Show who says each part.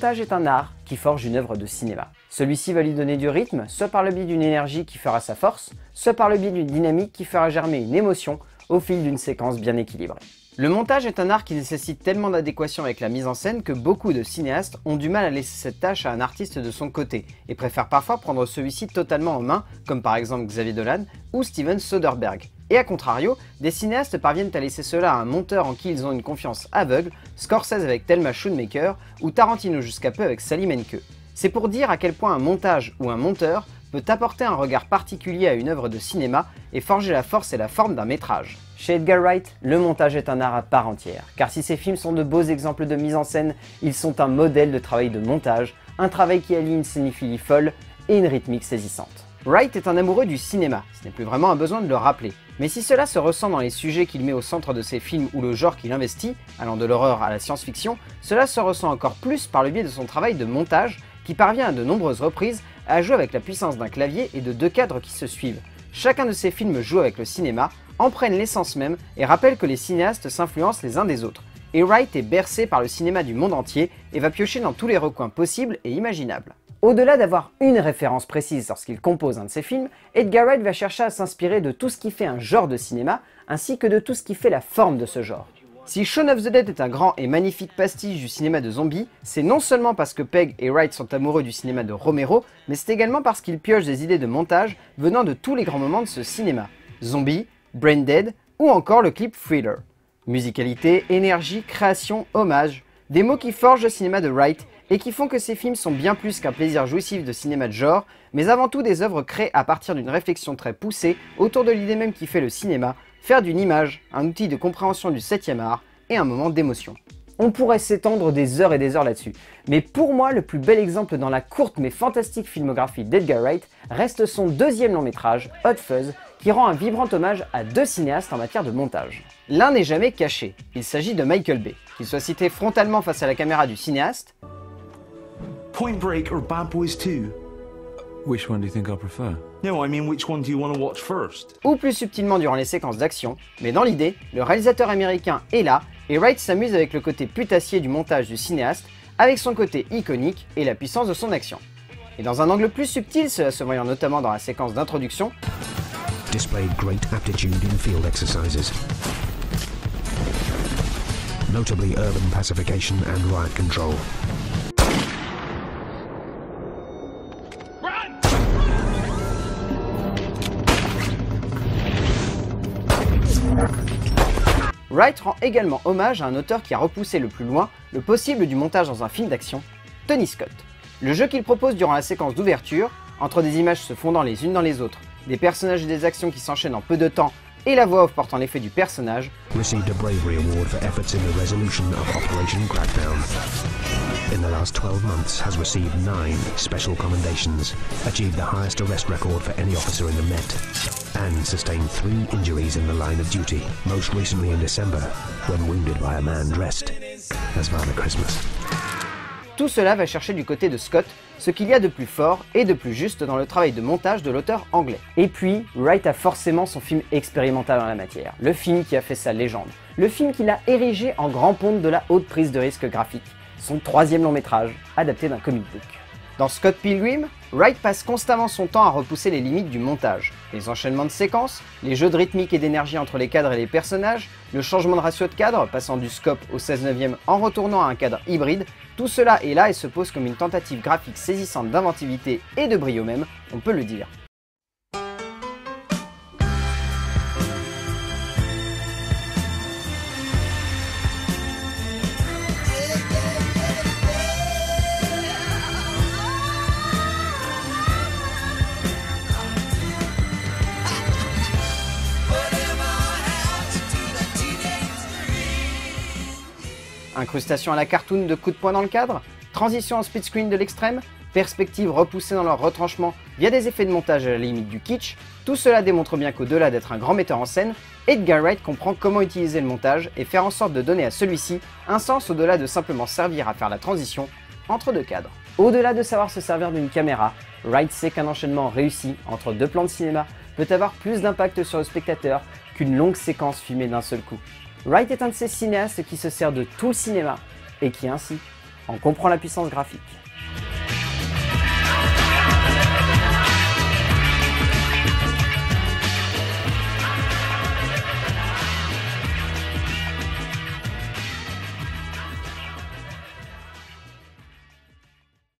Speaker 1: montage est un art qui forge une œuvre de cinéma. Celui-ci va lui donner du rythme, soit par le biais d'une énergie qui fera sa force, soit par le biais d'une dynamique qui fera germer une émotion au fil d'une séquence bien équilibrée. Le montage est un art qui nécessite tellement d'adéquation avec la mise en scène que beaucoup de cinéastes ont du mal à laisser cette tâche à un artiste de son côté et préfèrent parfois prendre celui-ci totalement en main, comme par exemple Xavier Dolan ou Steven Soderbergh. Et à contrario, des cinéastes parviennent à laisser cela à un monteur en qui ils ont une confiance aveugle, Scorsese avec Thelma Schoonmaker ou Tarantino jusqu'à peu avec Sally Menke. C'est pour dire à quel point un montage ou un monteur peut apporter un regard particulier à une œuvre de cinéma et forger la force et la forme d'un métrage. Chez Edgar Wright, le montage est un art à part entière, car si ces films sont de beaux exemples de mise en scène, ils sont un modèle de travail de montage, un travail qui allie une cinéphilie folle et une rythmique saisissante. Wright est un amoureux du cinéma, ce n'est plus vraiment un besoin de le rappeler. Mais si cela se ressent dans les sujets qu'il met au centre de ses films ou le genre qu'il investit, allant de l'horreur à la science-fiction, cela se ressent encore plus par le biais de son travail de montage, qui parvient à de nombreuses reprises à jouer avec la puissance d'un clavier et de deux cadres qui se suivent. Chacun de ces films joue avec le cinéma, en prennent l'essence même et rappelle que les cinéastes s'influencent les uns des autres. Et Wright est bercé par le cinéma du monde entier et va piocher dans tous les recoins possibles et imaginables. Au-delà d'avoir une référence précise lorsqu'il compose un de ses films, Edgar Wright va chercher à s'inspirer de tout ce qui fait un genre de cinéma, ainsi que de tout ce qui fait la forme de ce genre. Si Shaun of the Dead est un grand et magnifique pastiche du cinéma de zombies, c'est non seulement parce que Pegg et Wright sont amoureux du cinéma de Romero, mais c'est également parce qu'ils piochent des idées de montage venant de tous les grands moments de ce cinéma. Zombie, Brain Dead ou encore le clip Thriller. Musicalité, énergie, création, hommage, des mots qui forgent le cinéma de Wright et qui font que ces films sont bien plus qu'un plaisir jouissif de cinéma de genre, mais avant tout des œuvres créées à partir d'une réflexion très poussée autour de l'idée même qui fait le cinéma, faire d'une image un outil de compréhension du 7e art et un moment d'émotion. On pourrait s'étendre des heures et des heures là-dessus, mais pour moi le plus bel exemple dans la courte mais fantastique filmographie d'Edgar Wright reste son deuxième long métrage, Hot Fuzz, qui rend un vibrant hommage à deux cinéastes en matière de montage. L'un n'est jamais caché, il s'agit de Michael Bay, qu'il soit cité frontalement face à la caméra du cinéaste,
Speaker 2: Point Break or Bad Boys 2?
Speaker 3: Which one do you think I prefer?
Speaker 2: No, I mean which one do you want to watch first?
Speaker 1: ou plus subtilement durant les séquences d'action, mais dans l'idée, le réalisateur américain est là, et Wright s'amuse avec le côté putassier du montage du cinéaste, avec son côté iconique et la puissance de son action. Et dans un angle plus subtil, cela se voyant notamment dans la séquence d'introduction,
Speaker 4: displayed great aptitude in field exercises, notably urban pacification and riot control.
Speaker 1: Wright rend également hommage à un auteur qui a repoussé le plus loin le possible du montage dans un film d'action, Tony Scott. Le jeu qu'il propose durant la séquence d'ouverture, entre des images se fondant les unes dans les autres, des personnages et des actions qui s'enchaînent en peu de temps et la voix off portant l'effet du personnage,
Speaker 4: Received a Bravery Award for efforts in the resolution of Operation Crackdown. In the last 12 months has received 9 special commendations, achieved the highest arrest record for any officer in the Met, and sustained 3 injuries in the line of duty, most recently in December, when wounded by a man dressed as Father Christmas.
Speaker 1: Tout cela va chercher du côté de Scott ce qu'il y a de plus fort et de plus juste dans le travail de montage de l'auteur anglais. Et puis, Wright a forcément son film expérimental en la matière, le film qui a fait sa légende, le film qui l'a érigé en grand ponte de la haute prise de risque graphique, son 3e long métrage, adapté d'un comic book. Dans Scott Pilgrim, Wright passe constamment son temps à repousser les limites du montage. Les enchaînements de séquences, les jeux de rythmique et d'énergie entre les cadres et les personnages, le changement de ratio de cadre, passant du scope au 16/9 en retournant à un cadre hybride, tout cela est là et se pose comme une tentative graphique saisissante d'inventivité et de brio même, on peut le dire. Incrustation à la cartoon de coups de poing dans le cadre, transition en split screen de l'extrême, perspectives repoussées dans leur retranchement via des effets de montage à la limite du kitsch, tout cela démontre bien qu'au-delà d'être un grand metteur en scène, Edgar Wright comprend comment utiliser le montage et faire en sorte de donner à celui-ci un sens au-delà de simplement servir à faire la transition entre deux cadres. Au-delà de savoir se servir d'une caméra, Wright sait qu'un enchaînement réussi entre deux plans de cinéma peut avoir plus d'impact sur le spectateur qu'une longue séquence filmée d'un seul coup. Wright est un de ces cinéastes qui se sert de tout le cinéma et qui ainsi On comprend la puissance graphique.